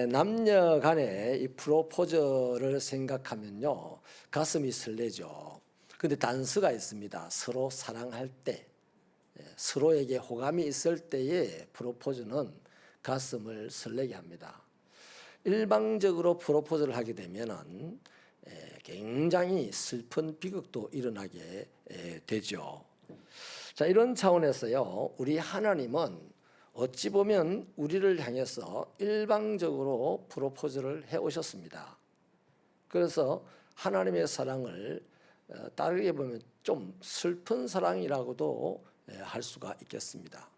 남녀 간의 이 프로포즈를 생각하면요, 가슴이 설레죠. 근데 단서가 있습니다. 서로 사랑할 때, 서로에게 호감이 있을 때의 프로포즈는 가슴을 설레게 합니다. 일방적으로 프로포즈를 하게 되면은 굉장히 슬픈 비극도 일어나게 되죠. 자, 이런 차원에서요, 우리 하나님은 어찌 보면 우리를 향해서 일방적으로 프로포즈를 해 오셨습니다. 그래서 하나님의 사랑을 따르게 보면 좀 슬픈 사랑이라고도 할 수가 있겠습니다.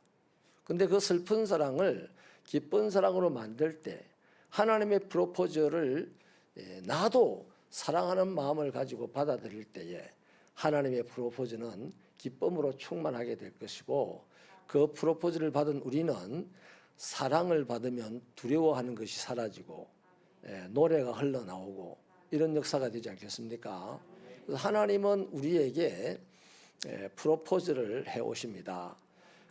근데 그 슬픈 사랑을 기쁜 사랑으로 만들 때 하나님의 프로포즈를 나도 사랑하는 마음을 가지고 받아들일 때에 하나님의 프로포즈는 기쁨으로 충만하게 될 것이고, 그 프로포즈를 받은 우리는 사랑을 받으면 두려워하는 것이 사라지고 노래가 흘러나오고 이런 역사가 되지 않겠습니까? 그래서 하나님은 우리에게 프로포즈를 해오십니다.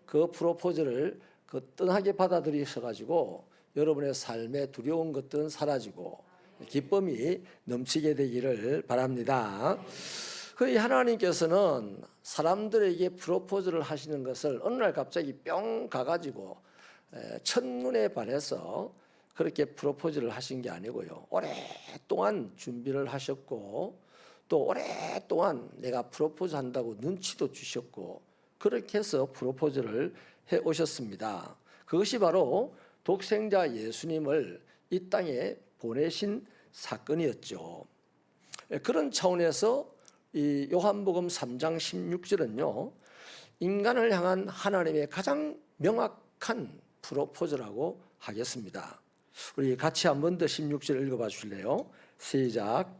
그 프로포즈를 거뜬하게 받아들이셔가지고 여러분의 삶의 두려운 것들은 사라지고 기쁨이 넘치게 되기를 바랍니다. 그 하나님께서는 사람들에게 프로포즈를 하시는 것을 어느 날 갑자기 뿅 가가지고 첫눈에 반해서 그렇게 프로포즈를 하신 게 아니고요, 오랫동안 준비를 하셨고 또 오랫동안 내가 프로포즈 한다고 눈치도 주셨고 그렇게 해서 프로포즈를 해 오셨습니다. 그것이 바로 독생자 예수님을 이 땅에 보내신 사건이었죠. 그런 차원에서 이 요한복음 3장 16절은요, 인간을 향한 하나님의 가장 명확한 프로포즈라고 하겠습니다. 우리 같이 한 번 더 16절 읽어봐 주실래요? 시작.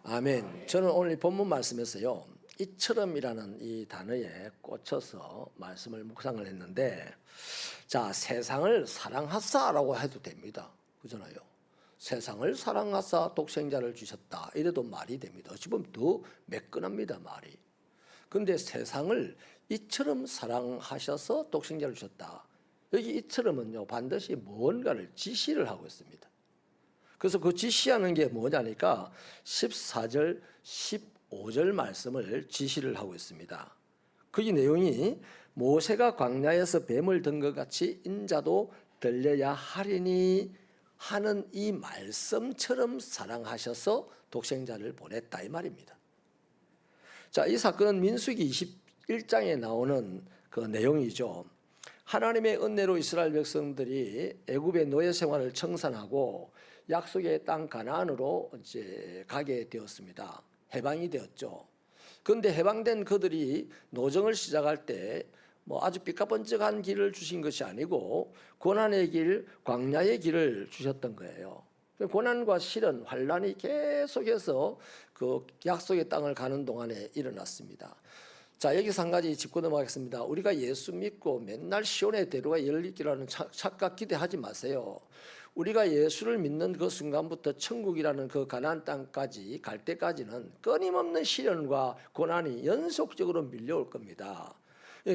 아멘. 저는 오늘 본문 말씀에서요, 이처럼이라는 이 단어에 꽂혀서 말씀을 묵상을 했는데, 자, 세상을 사랑하사라고 해도 됩니다. 그잖아요. 세상을 사랑하사 독생자를 주셨다, 이래도 말이 됩니다. 어찌 보면 더 매끈합니다, 말이. 근데 세상을 이처럼 사랑하셔서 독생자를 주셨다, 여기 이처럼은요 반드시 뭔가를 지시를 하고 있습니다. 그래서 그 지시하는 게 뭐냐니까 14절 15절 말씀을 지시를 하고 있습니다. 거기 내용이 모세가 광야에서 뱀을 든 것 같이 인자도 들려야 하리니 하는 이 말씀처럼 사랑하셔서 독생자를 보냈다, 이 말입니다. 자, 이 사건은 민수기 21장에 나오는 그 내용이죠. 하나님의 은혜로 이스라엘 백성들이 애굽의 노예 생활을 청산하고 약속의 땅 가나안으로 이제 가게 되었습니다. 해방이 되었죠. 그런데 해방된 그들이 노정을 시작할 때 아주 삐까번쩍한 길을 주신 것이 아니고 고난의 길, 광야의 길을 주셨던 거예요. 고난과 시련, 환란이 계속해서 그 약속의 땅을 가는 동안에 일어났습니다. 자, 여기서 한 가지 짚고 넘어가겠습니다. 우리가 예수 믿고 맨날 시온의 대로가 열리기라는 착각 기대하지 마세요. 우리가 예수를 믿는 그 순간부터 천국이라는 그 가나안 땅까지 갈 때까지는 끊임없는 시련과 고난이 연속적으로 밀려올 겁니다.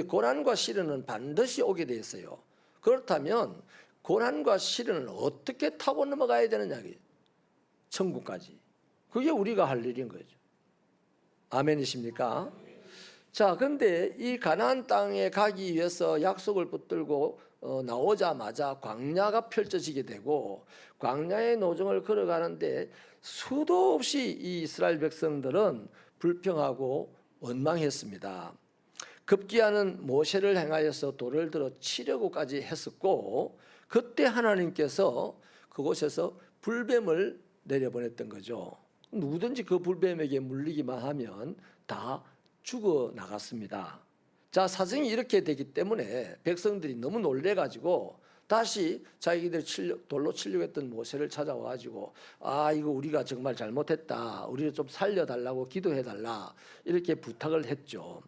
고난과 시련은 반드시 오게 돼 있어요. 그렇다면 고난과 시련을 어떻게 타고 넘어가야 되느냐, 천국까지. 그게 우리가 할 일인 거죠. 아멘이십니까? 자, 그런데 이 가나안 땅에 가기 위해서 약속을 붙들고 나오자마자 광야가 펼쳐지게 되고 광야의 노정을 걸어가는데 수도 없이 이 이스라엘 백성들은 불평하고 원망했습니다. 급기야는 모세를 행하여서 돌을 들어 치려고까지 했었고, 그때 하나님께서 그곳에서 불뱀을 내려보냈던 거죠. 누구든지 그 불뱀에게 물리기만 하면 다 죽어 나갔습니다. 자, 사정이 이렇게 되기 때문에 백성들이 너무 놀래가지고 다시 자기들 돌로 치려고 했던 모세를 찾아와가지고, 이거 우리가 정말 잘못했다, 우리를 좀 살려달라고 기도해달라, 이렇게 부탁을 했죠.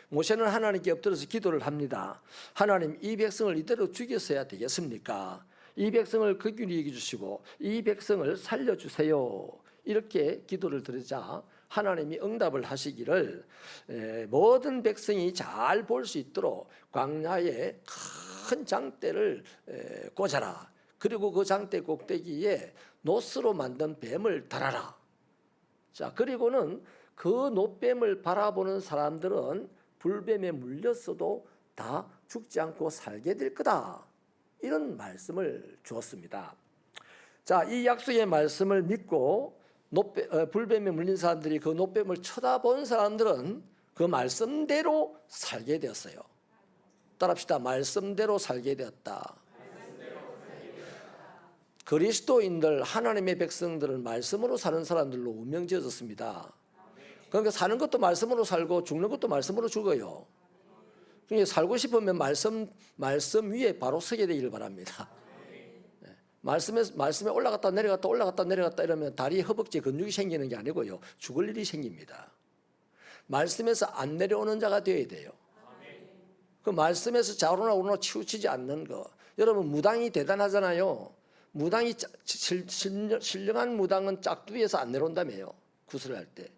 모세는 하나님께 엎드려서 기도를 합니다. 하나님, 이 백성을 이대로 죽였어야 되겠습니까? 이 백성을 극률히 여겨주시고 이 백성을 살려주세요. 이렇게 기도를 드리자 하나님이 응답을 하시기를 모든 백성이 잘 볼 수 있도록 광야에 큰 장대를 꽂아라. 그리고 그 장대 꼭대기에 노스로 만든 뱀을 달아라. 자, 그리고는 그 놋뱀을 바라보는 사람들은 불뱀에 물렸어도 다 죽지 않고 살게 될 거다. 이런 말씀을 주었습니다. 자, 이 약속의 말씀을 믿고 불뱀에 물린 사람들이 그 놋뱀을 쳐다본 사람들은 그 말씀대로 살게 되었어요. 따라합시다. 말씀대로 살게 되었다. 그리스도인들, 하나님의 백성들은 말씀으로 사는 사람들로 운명지어졌습니다. 그러니까 사는 것도 말씀으로 살고 죽는 것도 말씀으로 죽어요. 그러니까 살고 싶으면 말씀 위에 바로 서게 되기를 바랍니다. 말씀에 올라갔다 내려갔다 올라갔다 내려갔다 이러면 다리 허벅지 근육이 생기는 게 아니고요, 죽을 일이 생깁니다. 말씀에서 안 내려오는 자가 되어야 돼요. 그 말씀에서 좌우로나 우로나 치우치지 않는 거. 여러분, 무당이 대단하잖아요. 무당이 신령한 무당은 짝두기에서 안 내려온다며요. 구슬할 때.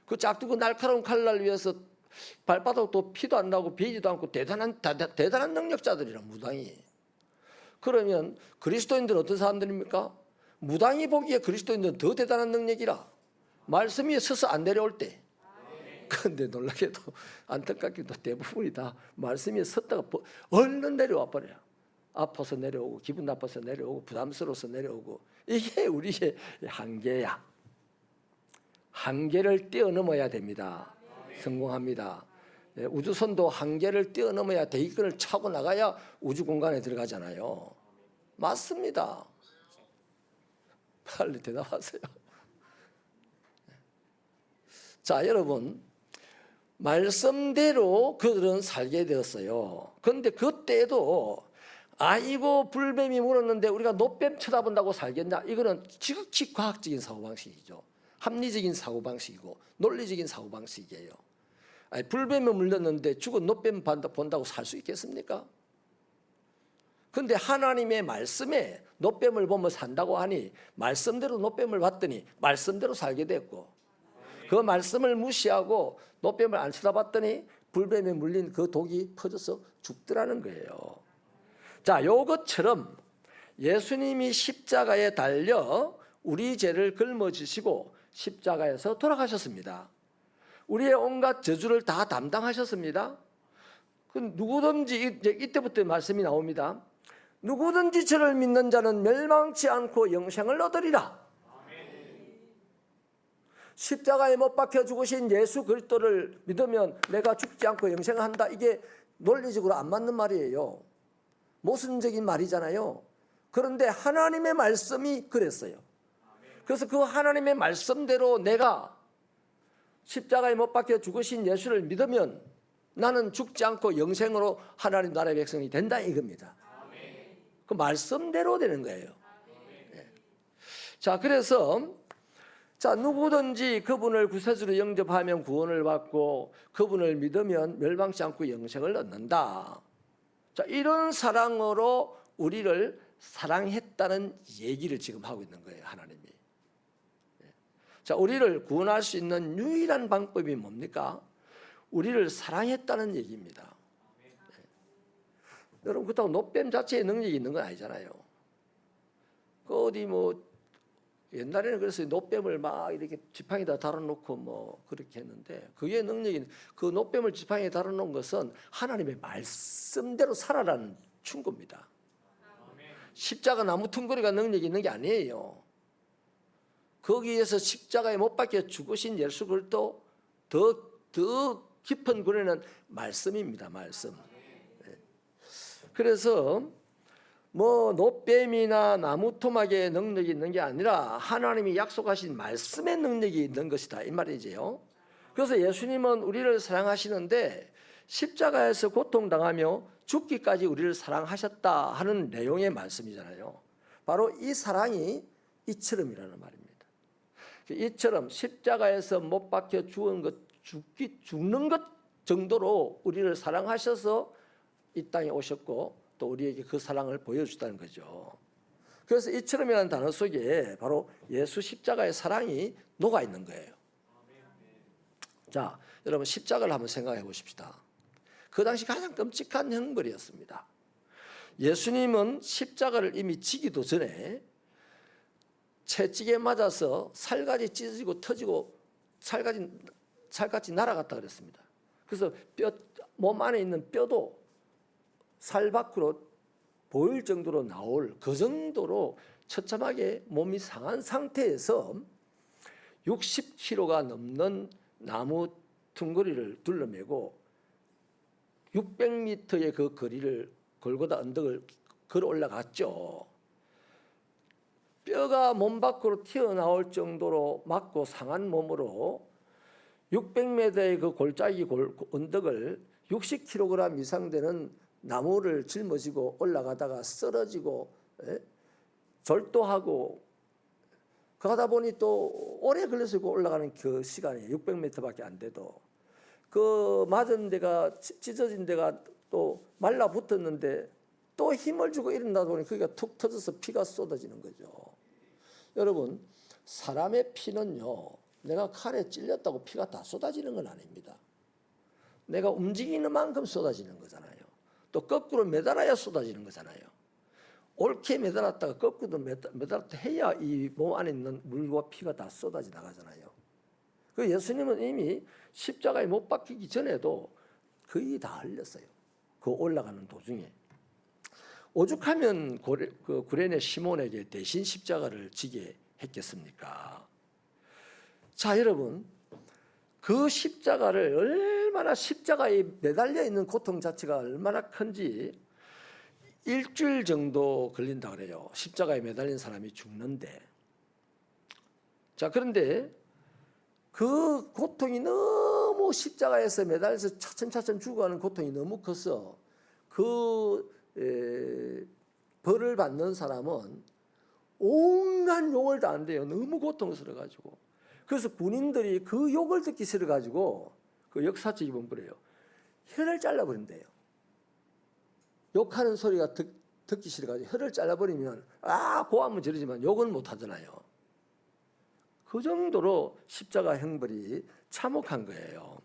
그 짝두기 날카로운 칼날 위해서 발바닥도 피도 안 나고 베지도 않고 대단한 능력자들이라, 무당이. 그러면 그리스도인들은 어떤 사람들입니까? 무당이 보기에 그리스도인들은 더 대단한 능력이라. 말씀 위에 서서 안 내려올 때. 그런데 놀랍게도 안타깝게도 대부분이 다 말씀 위에 섰다가 얼른 내려와 버려요. 아파서 내려오고 기분 나빠서 내려오고 부담스러워서 내려오고. 이게 우리의 한계야. 한계를 뛰어넘어야 됩니다. 성공합니다. 우주선도 한계를 뛰어넘어야 대기권을 차고 나가야 우주 공간에 들어가잖아요. 맞습니다. 빨리 대답하세요. 자, 여러분, 말씀대로 그들은 살게 되었어요. 그런데 그때도 아이고 불뱀이 물었는데 우리가 놋뱀 쳐다본다고 살겠냐? 이거는 지극히 과학적인 사고방식이죠. 합리적인 사고방식이고 논리적인 사고방식이에요. 아니, 불뱀에 물렸는데 죽은 놋뱀 본다고 살 수 있겠습니까? 그런데 하나님의 말씀에 놋뱀을 보면 산다고 하니 말씀대로 놋뱀을 봤더니 말씀대로 살게 됐고, 그 말씀을 무시하고 놋뱀을 안 쳐다봤더니 불뱀에 물린 그 독이 퍼져서 죽더라는 거예요. 자, 이것처럼 예수님이 십자가에 달려 우리 죄를 짊어지시고 십자가에서 돌아가셨습니다. 우리의 온갖 저주를 다 담당하셨습니다. 그 누구든지 이때부터 말씀이 나옵니다. 누구든지 저를 믿는 자는 멸망치 않고 영생을 얻으리라. 십자가에 못 박혀 죽으신 예수 그리스도를 믿으면 내가 죽지 않고 영생을 한다. 이게 논리적으로 안 맞는 말이에요. 모순적인 말이잖아요. 그런데 하나님의 말씀이 그랬어요. 그래서 그 하나님의 말씀대로 내가 십자가에 못 박혀 죽으신 예수를 믿으면 나는 죽지 않고 영생으로 하나님 나라의 백성이 된다 이겁니다. 그 말씀대로 되는 거예요. 자, 그래서 누구든지 그분을 구세주로 영접하면 구원을 받고 그분을 믿으면 멸망치 않고 영생을 얻는다. 자, 이런 사랑으로 우리를 사랑했다는 얘기를 지금 하고 있는 거예요, 하나님이. 자, 우리를 구원할 수 있는 유일한 방법이 뭡니까? 우리를 사랑했다는 얘기입니다. 여러분, 그렇다고 놋뱀 자체에 능력이 있는 건 아니잖아요. 그 어디 옛날에는 그래서 놋뱀을 막 이렇게 지팡이에다 달아놓고 그렇게 했는데, 그게 능력이, 그 놋뱀을 지팡이에 달아놓은 것은 하나님의 말씀대로 살아라는 충고입니다. 십자가 나무 퉁거리가 능력이 있는 게 아니에요. 거기에서 십자가에 못 박혀 죽으신 예수 그리스도 더 깊은 구레는 말씀입니다. 말씀. 그래서 놋뱀이나 나무 토막의 능력이 있는 게 아니라 하나님이 약속하신 말씀의 능력이 있는 것이다 이 말이지요. 그래서 예수님은 우리를 사랑하시는데 십자가에서 고통당하며 죽기까지 우리를 사랑하셨다 하는 내용의 말씀이잖아요. 바로 이 사랑이 이처럼이라는 말입니다. 이처럼 십자가에서 못 박혀 죽는 것 정도로 우리를 사랑하셔서 이 땅에 오셨고 또 우리에게 그 사랑을 보여주다는 거죠. 그래서 이처럼이라는 단어 속에 바로 예수 십자가의 사랑이 녹아 있는 거예요. 자, 여러분 십자가를 한번 생각해 보십시다. 그 당시 가장 끔찍한 형벌이었습니다. 예수님은 십자가를 이미 지기도 전에 채찍에 맞아서 살같이 찢어지고 터지고 살같이 날아갔다 그랬습니다. 그래서 몸 안에 있는 뼈도 살 밖으로 보일 정도로 나올 그 정도로 처참하게 몸이 상한 상태에서 60kg가 넘는 나무 퉁거리를 둘러매고 600m의 그 거리를 골고다 언덕을 걸어 올라갔죠. 뼈가 몸 밖으로 튀어나올 정도로 맞고 상한 몸으로 600m의 그 골짜기 언덕을 60kg 이상 되는 나무를 짊어지고 올라가다가 쓰러지고 절도하고 그러다 보니 또 오래 걸려서 올라가는 그 시간이 600m밖에 안 돼도 그 맞은 데가 찢어진 데가 또 말라붙었는데 또 힘을 주고 일어나다 보니 그게 툭 터져서 피가 쏟아지는 거죠. 여러분, 사람의 피는요, 내가 칼에 찔렸다고 피가 다 쏟아지는 건 아닙니다. 내가 움직이는 만큼 쏟아지는 거잖아요. 또 거꾸로 매달아야 쏟아지는 거잖아요. 옳게 매달았다가 거꾸로 매달았다 해야 이 몸 안에 있는 물과 피가 다 쏟아져 나가잖아요. 그 예수님은 이미 십자가에 못 박히기 전에도 거의 다 흘렸어요. 그 올라가는 도중에. 오죽하면 그 구레네 시몬에게 대신 십자가를 지게 했겠습니까? 자, 여러분, 그 십자가를 얼마나 십자가에 매달려 있는 고통 자체가 얼마나 큰지 일주일 정도 걸린다 그래요. 십자가에 매달린 사람이 죽는데. 자, 그런데 그 고통이 너무 십자가에서 매달려서 차츰차츰 죽어가는 고통이 너무 커서 그 벌을 받는 사람은 온갖 욕을 다 한대요. 너무 고통스러워가지고. 그래서 군인들이 그 욕을 듣기 싫어가지고 그 역사책이 보면 그래요. 혀를 잘라버린대요. 욕하는 소리가 듣기 싫어가지고 혀를 잘라버리면 고함은 지르지만 욕은 못하잖아요. 그 정도로 십자가 형벌이 참혹한 거예요.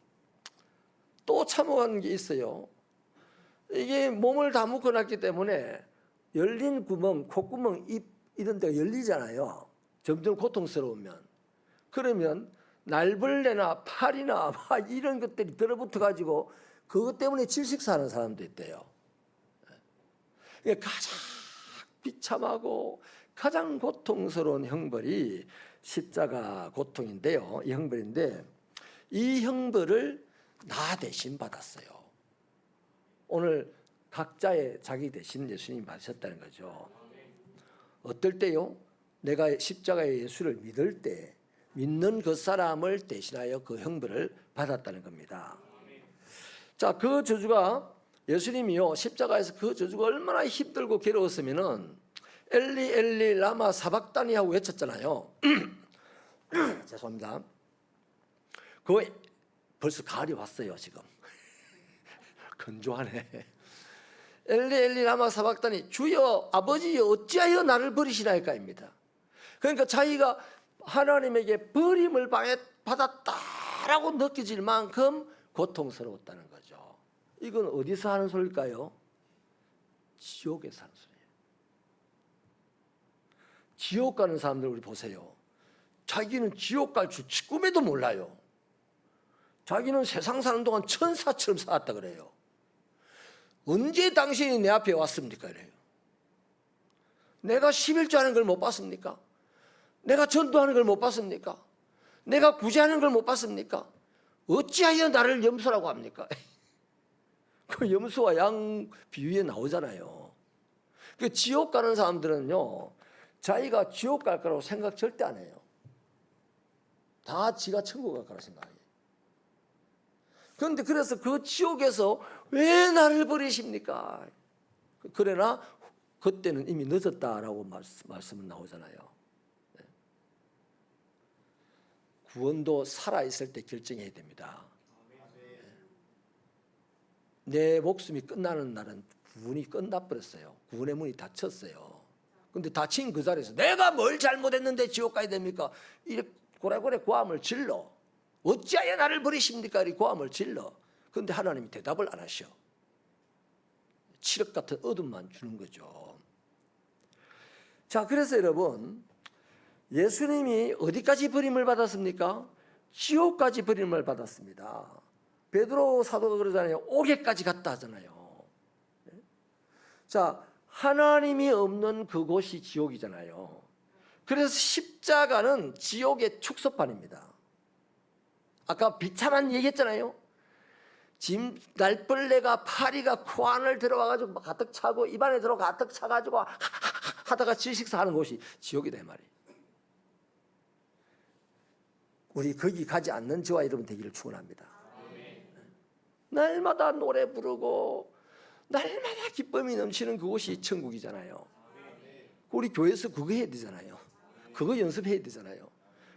또 참혹한 게 있어요. 이게 몸을 다 묶어놨기 때문에 열린 구멍, 콧구멍, 입 이런 데가 열리잖아요. 점점 고통스러우면. 그러면 날벌레나 팔이나 이런 것들이 들어붙어가지고 그것 때문에 질식사하는 사람도 있대요. 가장 비참하고 가장 고통스러운 형벌이 십자가 고통인데요. 이 형벌인데 이 형벌을 나 대신 받았어요. 오늘 각자의 자기 대신 예수님이 받으셨다는 거죠. 어떨 때요? 내가 십자가의 예수를 믿을 때 믿는 그 사람을 대신하여 그 형벌을 받았다는 겁니다. 자, 그 저주가 예수님이요 십자가에서 그 저주가 얼마나 힘들고 괴로웠으면은 엘리 엘리 라마 사박다니 하고 외쳤잖아요. 죄송합니다. 그 벌써 가을이 왔어요 지금. 건조하네. 엘리 엘리 라마 사박다니 주여 아버지여 어찌하여 나를 버리시나이까입니다. 그러니까 자기가 하나님에게 버림을 받았다라고 느껴질 만큼 고통스러웠다는 거죠. 이건 어디서 하는 소리일까요? 지옥에서 하는 소리예요. 지옥 가는 사람들 우리 보세요. 자기는 지옥 갈 줄 꿈에도 몰라요. 자기는 세상 사는 동안 천사처럼 살았다 그래요. 언제 당신이 내 앞에 왔습니까? 이래요. 내가 11조 하는 걸 못 봤습니까? 내가 전도하는 걸 못 봤습니까? 내가 구제하는 걸 못 봤습니까? 어찌하여 나를 염소라고 합니까? 그 염소와 양 비유에 나오잖아요. 그 지옥 가는 사람들은요, 자기가 지옥 갈 거라고 생각 절대 안 해요. 다 지가 천국 갈 거라고 생각해요. 그런데 그래서 그 지옥에서 왜 나를 버리십니까? 그러나 그때는 이미 늦었다라고 말씀은 나오잖아요. 구원도 살아있을 때 결정해야 됩니다. 내 목숨이 끝나는 날은 구원이 끝나버렸어요. 구원의 문이 닫혔어요. 그런데 닫힌 그 자리에서 내가 뭘 잘못했는데 지옥 가야 됩니까? 이렇게 고래고래 고함을 질러 어찌하여 나를 버리십니까? 이 고함을 질러. 그런데 하나님이 대답을 안 하셔. 칠흑 같은 어둠만 주는 거죠. 자, 그래서 여러분, 예수님이 어디까지 버림을 받았습니까? 지옥까지 버림을 받았습니다. 베드로 사도가 그러잖아요. 옥에까지 갔다 하잖아요. 자, 하나님이 없는 그곳이 지옥이잖아요. 그래서 십자가는 지옥의 축소판입니다. 아까 비참한 얘기했잖아요. 날벌레가 파리가 코 안을 들어와가지고 가득 차고 입안에 들어 가득 차가지고 하다가 질식사하는 곳이 지옥이다 이 말이에요. 우리 거기 가지 않는 저와 여러분 되기를 축원합니다. 날마다 노래 부르고 날마다 기쁨이 넘치는 그곳이 천국이잖아요. 우리 교회에서 그거 해야 되잖아요. 그거 연습해야 되잖아요.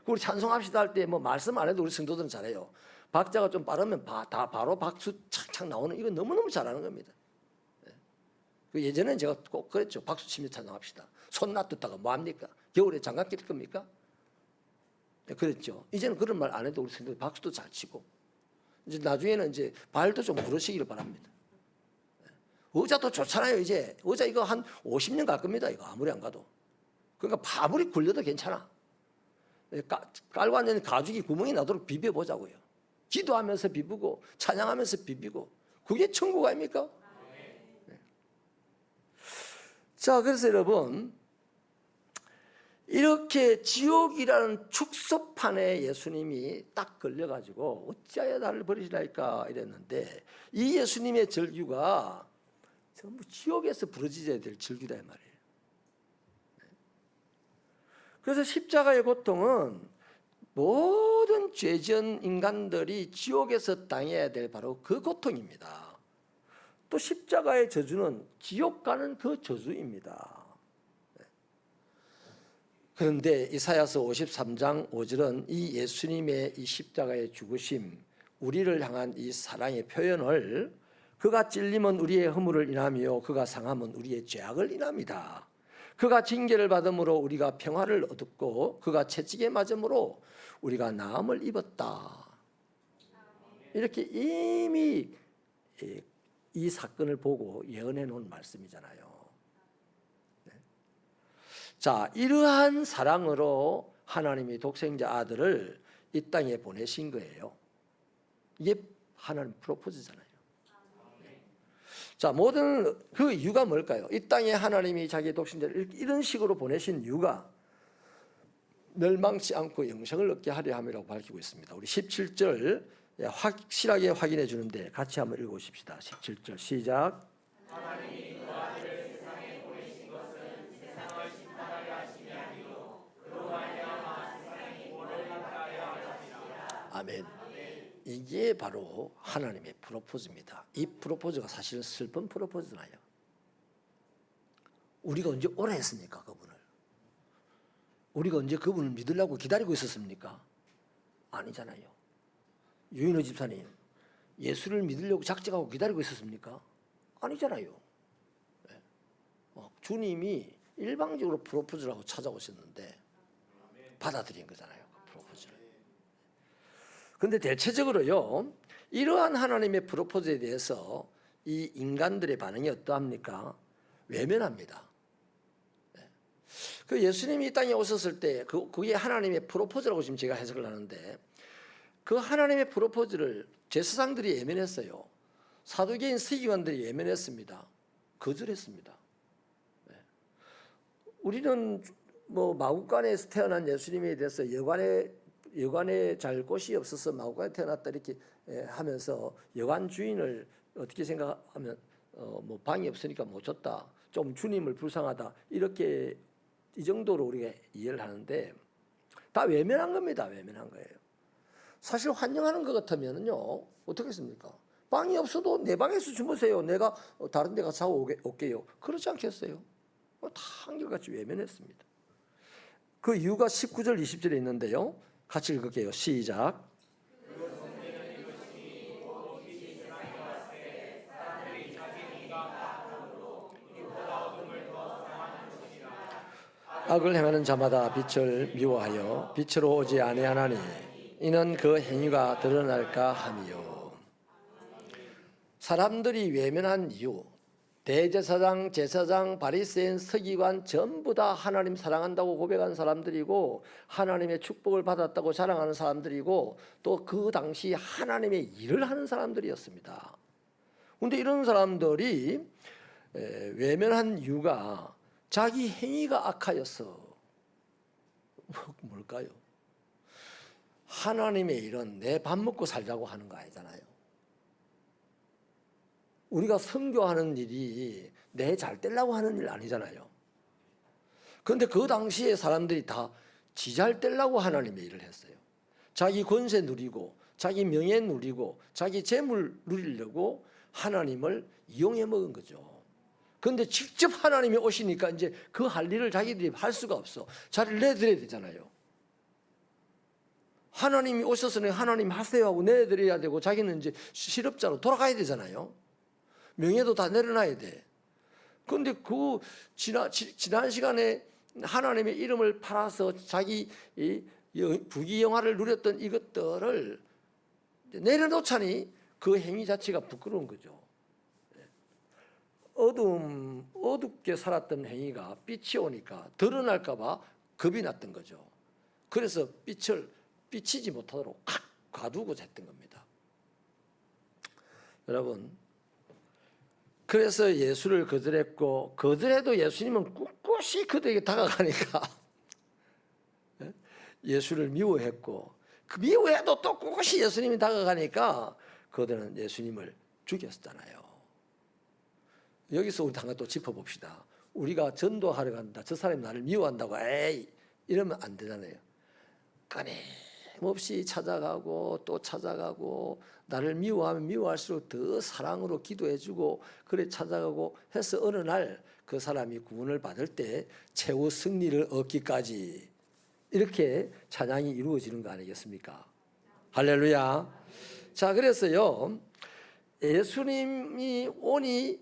우리 찬송합시다 할 때 뭐 말씀 안 해도 우리 성도들은 잘해요. 박자가 좀 빠르면 다 바로 박수 착착 나오는, 이거 너무너무 잘하는 겁니다. 예전에는 제가 꼭 그랬죠. 박수 치며 찬송합시다. 손 놔뒀다가 뭐합니까? 겨울에 장갑 낄 겁니까? 그랬죠. 이제는 그런 말 안 해도 우리 성도들 박수도 잘 치고, 이제 나중에는 이제 발도 좀 부르시기를 바랍니다. 의자도 좋잖아요. 이제 의자 이거 한 50년 갈 겁니다. 이거 아무리 안 가도. 그러니까 파물이 굴려도 괜찮아. 깔고 앉는 가죽이 구멍이 나도록 비벼보자고요. 기도하면서 비비고 찬양하면서 비비고, 그게 천국 아닙니까? 네. 자, 그래서 여러분, 이렇게 지옥이라는 축소판에 예수님이 딱 걸려가지고 어찌하여 나를 버리시라니까 이랬는데, 이 예수님의 절규가 전부 지옥에서 부러지셔야 될 절규다 이 말이에요. 그래서 십자가의 고통은 모든 죄지은 인간들이 지옥에서 당해야 될 바로 그 고통입니다. 또 십자가의 저주는 지옥 가는 그 저주입니다. 그런데 이사야서 53장 5절은 이 예수님의 이 십자가의 죽으심, 우리를 향한 이 사랑의 표현을, 그가 찔림은 우리의 허물을 인하며 그가 상함은 우리의 죄악을 인합니다. 그가 징계를 받음으로 우리가 평화를 얻었고 그가 채찍에 맞음으로 우리가 나음을 입었다. 이렇게 이미 이 사건을 보고 예언해 놓은 말씀이잖아요. 자, 이러한 사랑으로 하나님이 독생자 아들을 이 땅에 보내신 거예요. 이게 하나님 프로포즈잖아요. 자, 모든 그 이유가 뭘까요? 이 땅에 하나님이 자기 독생자를 이런 식으로 보내신 이유가 멸망치 않고 영생을 얻게 하려 함이라고 밝히고 있습니다. 우리 17절 확실하게 확인해 주는데 같이 한번 읽어보십시다. 17절 시작. 하나님이 그 아들을 세상에 보내신 것은 세상을 심판하려 하심이 아니요 그로 말미암아 세상이 구원을 받게 하려 하심이라. 아멘. 이게 바로 하나님의 프로포즈입니다. 이 프로포즈가 사실은 슬픈 프로포즈잖아요. 우리가 언제 오래 했습니까? 그분을. 우리가 언제 그분을 믿으려고 기다리고 있었습니까? 아니잖아요. 유인호 집사님, 예수를 믿으려고 작정하고 기다리고 있었습니까? 아니잖아요. 주님이 일방적으로 프로포즈를 하고 찾아오셨는데 받아들인 거잖아요. 그 프로포즈를. 그런데 대체적으로요, 이러한 하나님의 프로포즈에 대해서 이 인간들의 반응이 어떠합니까? 외면합니다. 그 예수님이 이 땅에 오셨을 때 그게 하나님의 프로포즈라고 지금 제가 해석을 하는데, 그 하나님의 프로포즈를 제사장들이 외면했어요. 사두개인 서기관들이 외면했습니다. 거절했습니다. 우리는 뭐 마구간에서 태어난 예수님에 대해서 여관에 잘 곳이 없어서 마구간에 태어났다 이렇게 하면서 여관 주인을 어떻게 생각하면 뭐 방이 없으니까 못 줬다, 좀 주님을 불쌍하다, 이렇게 이 정도로 우리가 이해를 하는데, 다 외면한 겁니다. 외면한 거예요. 사실 환영하는 것 같으면요 어떻겠습니까? 방이 없어도 내 방에서 주무세요. 내가 다른 데 가서 자고 올게요. 그렇지 않겠어요? 다 한결같이 외면했습니다. 그 이유가 19절 20절에 있는데요, 같이 읽을게요. 시작. 악을 행하는 자마다 빛을 미워하여 빛으로 오지 아니하나니 이는 그 행위가 드러날까 함이요. 사람들이 외면한 이유, 대제사장, 제사장, 바리새인, 서기관 전부 다 하나님 사랑한다고 고백한 사람들이고 하나님의 축복을 받았다고 자랑하는 사람들이고 또 그 당시 하나님의 일을 하는 사람들이었습니다. 그런데 이런 사람들이 외면한 이유가 자기 행위가 악하여서 뭘까요? 하나님의 일은 내 밥 먹고 살자고 하는 거 아니잖아요. 우리가 선교하는 일이 내 잘 되려고 하는 일 아니잖아요. 그런데 그 당시에 사람들이 다 지 잘 되려고 하나님의 일을 했어요. 자기 권세 누리고 자기 명예 누리고 자기 재물 누리려고 하나님을 이용해 먹은 거죠. 그런데 직접 하나님이 오시니까 이제 그 할 일을 자기들이 할 수가 없어. 자리를 내드려야 되잖아요. 하나님이 오셨으니 하나님 하세요 하고 내드려야 되고 자기는 이제 실업자로 돌아가야 되잖아요. 명예도 다 내려놔야 돼. 그런데 그 지난 시간에 하나님의 이름을 팔아서 자기 부귀영화를 누렸던 이것들을 내려놓자니 그 행위 자체가 부끄러운 거죠. 어둡게 살았던 행위가 빛이 오니까 드러날까 봐 겁이 났던 거죠. 그래서 빛을 비치지 못하도록 가두고자 했던 겁니다. 여러분, 그래서 예수를 거절했고 거절해도 예수님은 꿋꿋이 그들에게 다가가니까 예수를 미워했고 그 미워해도 또 꿋꿋이 예수님이 다가가니까 그들은 예수님을 죽였잖아요. 여기서 우리 한번 또 짚어봅시다. 우리가 전도하러 간다. 저 사람이 나를 미워한다고 에이 이러면 안 되잖아요. 끊임없이 찾아가고 또 찾아가고 나를 미워하면 미워할수록 더 사랑으로 기도해주고 그래 찾아가고 해서 어느 날 그 사람이 구원을 받을 때 최후 승리를 얻기까지 이렇게 찬양이 이루어지는 거 아니겠습니까? 할렐루야. 자, 그래서요 예수님이 오니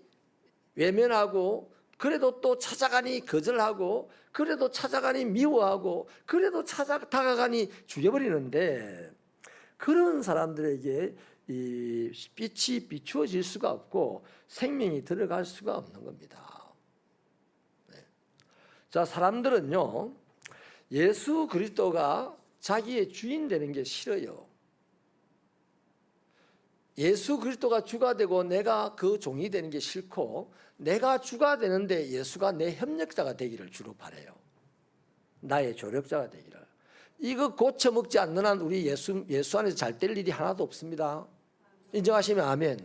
외면하고 그래도 또 찾아가니 거절하고 그래도 찾아가니 미워하고 그래도 다가가니 죽여버리는데 그런 사람들에게 이 빛이 비추어질 수가 없고 생명이 들어갈 수가 없는 겁니다. 네. 자, 사람들은요 예수 그리스도가 자기의 주인 되는 게 싫어요. 예수 그리스도가 주가 되고 내가 그 종이 되는 게 싫고 내가 주가 되는데 예수가 내 협력자가 되기를 주로 바라요. 나의 조력자가 되기를. 이거 고쳐먹지 않는 한 우리 예수 안에서 잘 될 일이 하나도 없습니다. 인정하시면 아멘.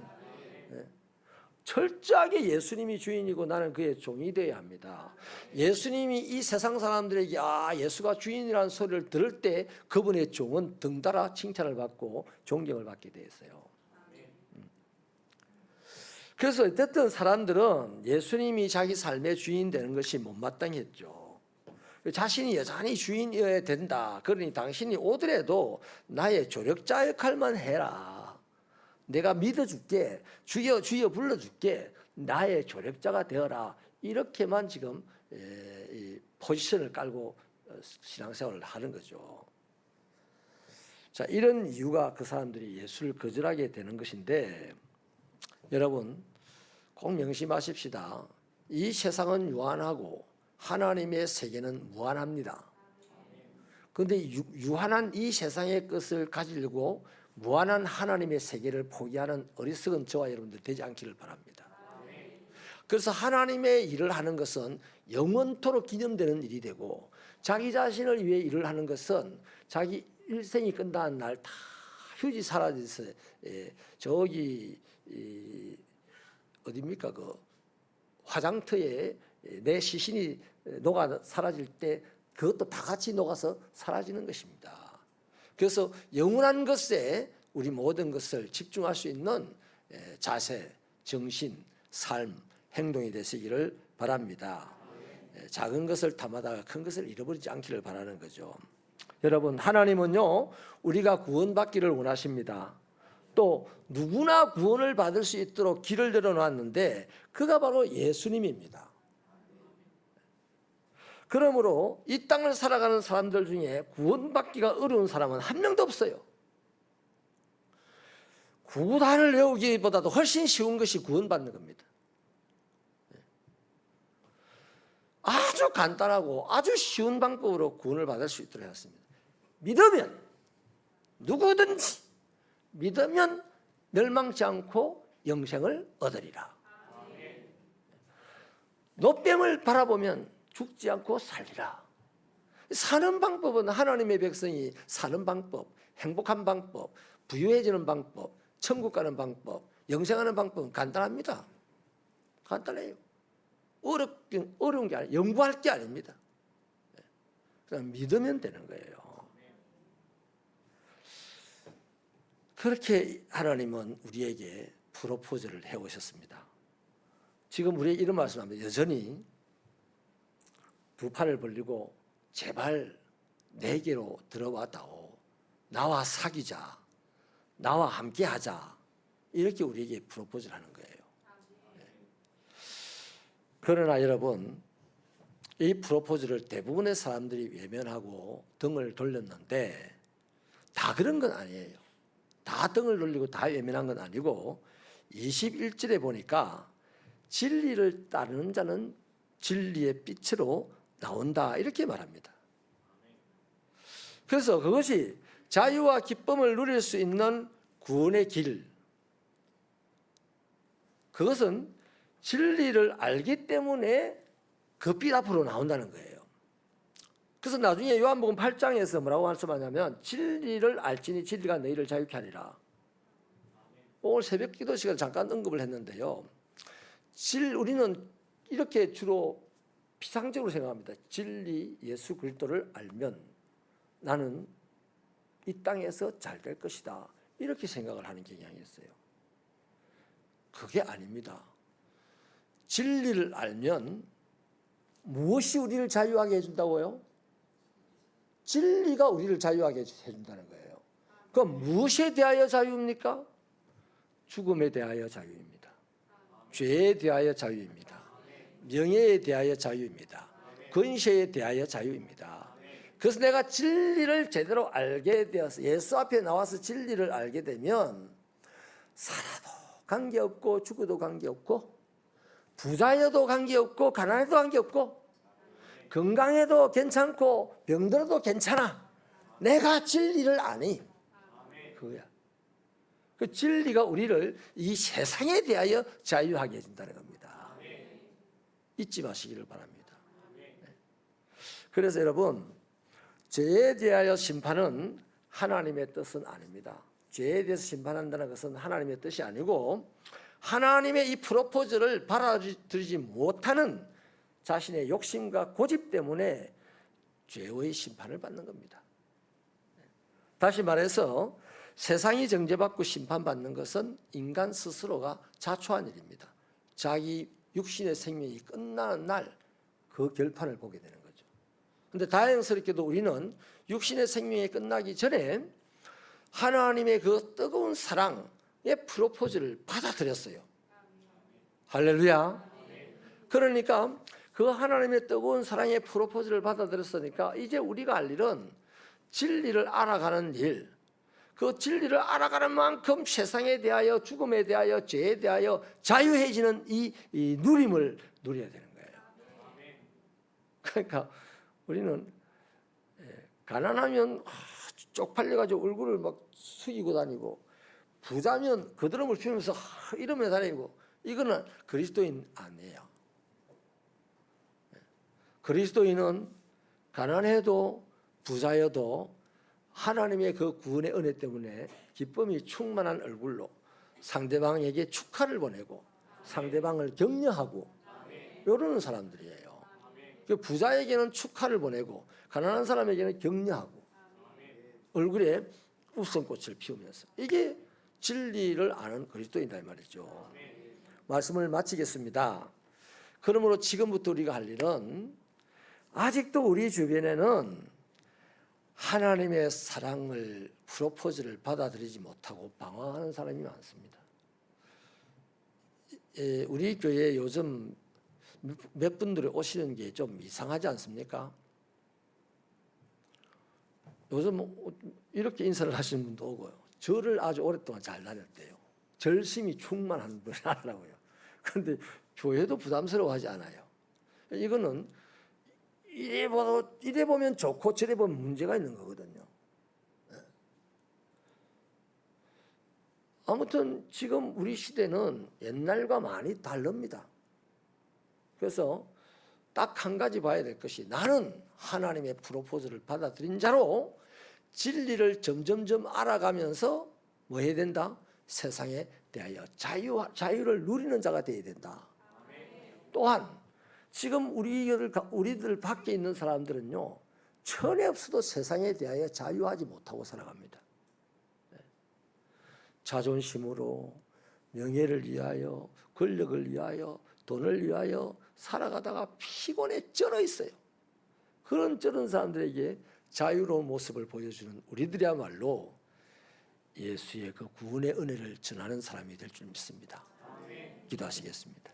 네. 철저하게 예수님이 주인이고 나는 그의 종이 되어야 합니다. 예수님이 이 세상 사람들에게 예수가 주인이라는 소리를 들을 때 그분의 종은 등달아 칭찬을 받고 존경을 받게 되었어요. 그래서 어쨌든 사람들은 예수님이 자기 삶의 주인 되는 것이 못마땅했죠. 자신이 여전히 주인이어야 된다. 그러니 당신이 오더라도 나의 조력자 역할만 해라. 내가 믿어줄게. 주여 주여 불러줄게. 나의 조력자가 되어라. 이렇게만 지금 이 포지션을 깔고 신앙생활을 하는 거죠. 자, 이런 이유가 그 사람들이 예수를 거절하게 되는 것인데 여러분 꼭 명심하십시다. 이 세상은 유한하고 하나님의 세계는 무한합니다. 그런데 유한한 이 세상의 것을 가지려고 무한한 하나님의 세계를 포기하는 어리석은 저와 여러분들 되지 않기를 바랍니다. 그래서 하나님의 일을 하는 것은 영원토록 기념되는 일이 되고 자기 자신을 위해 일을 하는 것은 자기 일생이 끝나는 날 다 휴지 사라져서 저기 어디입니까? 그 화장터에 내 시신이 녹아 사라질 때 그것도 다 같이 녹아서 사라지는 것입니다. 그래서 영원한 것에 우리 모든 것을 집중할 수 있는 자세, 정신, 삶, 행동이 되시기를 바랍니다. 작은 것을 탐하다가 큰 것을 잃어버리지 않기를 바라는 거죠. 여러분, 하나님은요 우리가 구원받기를 원하십니다. 또 누구나 구원을 받을 수 있도록 길을 열어놨는데 그가 바로 예수님입니다. 그러므로 이 땅을 살아가는 사람들 중에 구원받기가 어려운 사람은 한 명도 없어요. 구단을 외우기보다도 훨씬 쉬운 것이 구원받는 겁니다. 아주 간단하고 아주 쉬운 방법으로 구원을 받을 수 있도록 하였습니다. 믿으면, 누구든지 믿으면 멸망치 않고 영생을 얻으리라. 노뱀을 바라보면 죽지 않고 살리라. 사는 방법은 하나님의 백성이 사는 방법, 행복한 방법, 부유해지는 방법, 천국 가는 방법, 영생하는 방법은 간단합니다. 간단해요. 어려운 게 아니에요. 연구할 게 아닙니다. 그냥 믿으면 되는 거예요. 그렇게 하나님은 우리에게 프로포즈를 해오셨습니다. 지금 우리에게 이런 말씀합니다. 여전히 두 팔을 벌리고 제발 내게로 들어와다오. 나와 사귀자. 나와 함께 하자. 이렇게 우리에게 프로포즈를 하는 거예요. 그러나 여러분, 이 프로포즈를 대부분의 사람들이 외면하고 등을 돌렸는데 다 그런 건 아니에요. 다 등을 돌리고 다 외면한 건 아니고 21절에 보니까 진리를 따르는 자는 진리의 빛으로 나온다 이렇게 말합니다. 그래서 그것이 자유와 기쁨을 누릴 수 있는 구원의 길, 그것은 진리를 알기 때문에 그 빛 앞으로 나온다는 거예요. 그래서 나중에 요한복음 8장에서 뭐라고 말씀하냐면 진리를 알지니 진리가 너희를 자유케 하리라. 오늘 새벽 기도 시간 잠깐 언급을 했는데요. 우리는 이렇게 주로 피상적으로 생각합니다. 진리 예수 그리스도를 알면 나는 이 땅에서 잘 될 것이다. 이렇게 생각을 하는 경향이 있어요. 그게 아닙니다. 진리를 알면 무엇이 우리를 자유하게 해준다고요? 진리가 우리를 자유하게 해준다는 거예요. 그럼 무엇에 대하여 자유입니까? 죽음에 대하여 자유입니다. 죄에 대하여 자유입니다. 명예에 대하여 자유입니다. 권세에 대하여 자유입니다. 그래서 내가 진리를 제대로 알게 되어서 예수 앞에 나와서 진리를 알게 되면 살아도 관계없고 죽어도 관계없고 부자여도 관계없고 가난해도 관계없고 건강해도 괜찮고 병들어도 괜찮아. 내가 진리를 아니. 그거야. 그 진리가 우리를 이 세상에 대하여 자유하게 해준다는 겁니다. 잊지 마시기를 바랍니다. 그래서 여러분, 죄에 대하여 심판은 하나님의 뜻은 아닙니다. 죄에 대해서 심판한다는 것은 하나님의 뜻이 아니고 하나님의 이 프로포즈를 받아들이지 못하는 자신의 욕심과 고집 때문에 죄의 심판을 받는 겁니다. 다시 말해서 세상이 정죄받고 심판받는 것은 인간 스스로가 자초한 일입니다. 자기 육신의 생명이 끝나는 날 그 결판을 보게 되는 거죠. 그런데 다행스럽게도 우리는 육신의 생명이 끝나기 전에 하나님의 그 뜨거운 사랑의 프로포즈를 받아들였어요. 할렐루야. 그러니까 그 하나님의 뜨거운 사랑의 프로포즈를 받아들였으니까 이제 우리가 할 일은 진리를 알아가는 일, 그 진리를 알아가는 만큼 세상에 대하여 죽음에 대하여 죄에 대하여 자유해지는 이 누림을 누려야 되는 거예요. 그러니까 우리는 가난하면 쪽팔려가지고 얼굴을 막 숙이고 다니고 부자면 거드름을 피우면서 이러며 다니고 이거는 그리스도인 아니에요. 그리스도인은 가난해도 부자여도 하나님의 그 구원의 은혜 때문에 기쁨이 충만한 얼굴로 상대방에게 축하를 보내고 상대방을 격려하고 이러는 사람들이에요. 그 부자에게는 축하를 보내고 가난한 사람에게는 격려하고 얼굴에 웃음꽃을 피우면서 이게 진리를 아는 그리스도인이다 이 말이죠. 말씀을 마치겠습니다. 그러므로 지금부터 우리가 할 일은 아직도 우리 주변에는 하나님의 사랑을 프로포즈를 받아들이지 못하고 방황하는 사람이 많습니다. 우리 교회에 요즘 몇 분들이 오시는 게 좀 이상하지 않습니까? 요즘 이렇게 인사를 하시는 분도 오고요. 절을 아주 오랫동안 잘 다녔대요. 절심이 충만한 분이라고요. 그런데 교회도 부담스러워하지 않아요. 이거는 이래 보면 좋고 저래 보면 문제가 있는 거거든요. 아무튼 지금 우리 시대는 옛날과 많이 다릅니다. 그래서 딱 한 가지 봐야 될 것이, 나는 하나님의 프로포즈를 받아들인 자로 진리를 점점점 알아가면서 뭐 해야 된다? 세상에 대하여 자유를 누리는 자가 되어야 된다. 또한 지금 우리들 밖에 있는 사람들은요, 천에 없어도 세상에 대하여 자유하지 못하고 살아갑니다. 자존심으로, 명예를 위하여, 권력을 위하여, 돈을 위하여 살아가다가 피곤에 쩔어 있어요. 그런 쩔은 사람들에게 자유로운 모습을 보여주는 우리들이야말로 예수의 그 구원의 은혜를 전하는 사람이 될 줄 믿습니다. 기도하시겠습니다.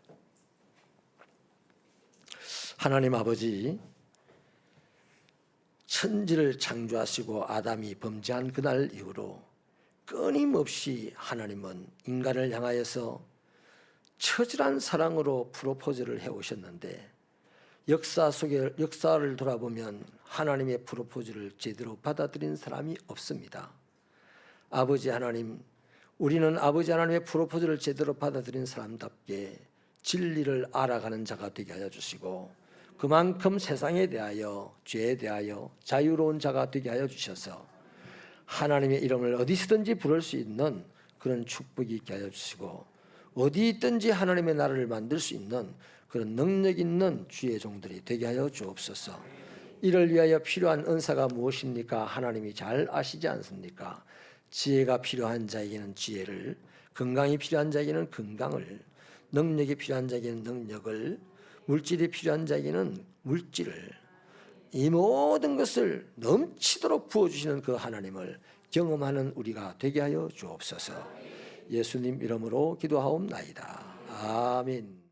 하나님 아버지, 천지를 창조하시고 아담이 범죄한 그날 이후로 끊임없이 하나님은 인간을 향하여서 처절한 사랑으로 프로포즈를 해오셨는데, 역사를 돌아보면 하나님의 프로포즈를 제대로 받아들인 사람이 없습니다. 아버지 하나님, 우리는 아버지 하나님의 프로포즈를 제대로 받아들인 사람답게 진리를 알아가는 자가 되게 하여 주시고, 그만큼 세상에 대하여, 죄에 대하여 자유로운 자가 되게 하여 주셔서 하나님의 이름을 어디서든지 부를 수 있는 그런 축복이 있게 하여 주시고, 어디 있든지 하나님의 나라를 만들 수 있는 그런 능력 있는 주의 종들이 되게 하여 주옵소서. 이를 위하여 필요한 은사가 무엇입니까? 하나님이 잘 아시지 않습니까? 지혜가 필요한 자에게는 지혜를, 건강이 필요한 자에게는 건강을, 능력이 필요한 자에게는 능력을, 물질이 필요한 자에게는 물질을, 이 모든 것을 넘치도록 부어주시는 그 하나님을 경험하는 우리가 되게 하여 주옵소서. 예수님 이름으로 기도하옵나이다. 아멘.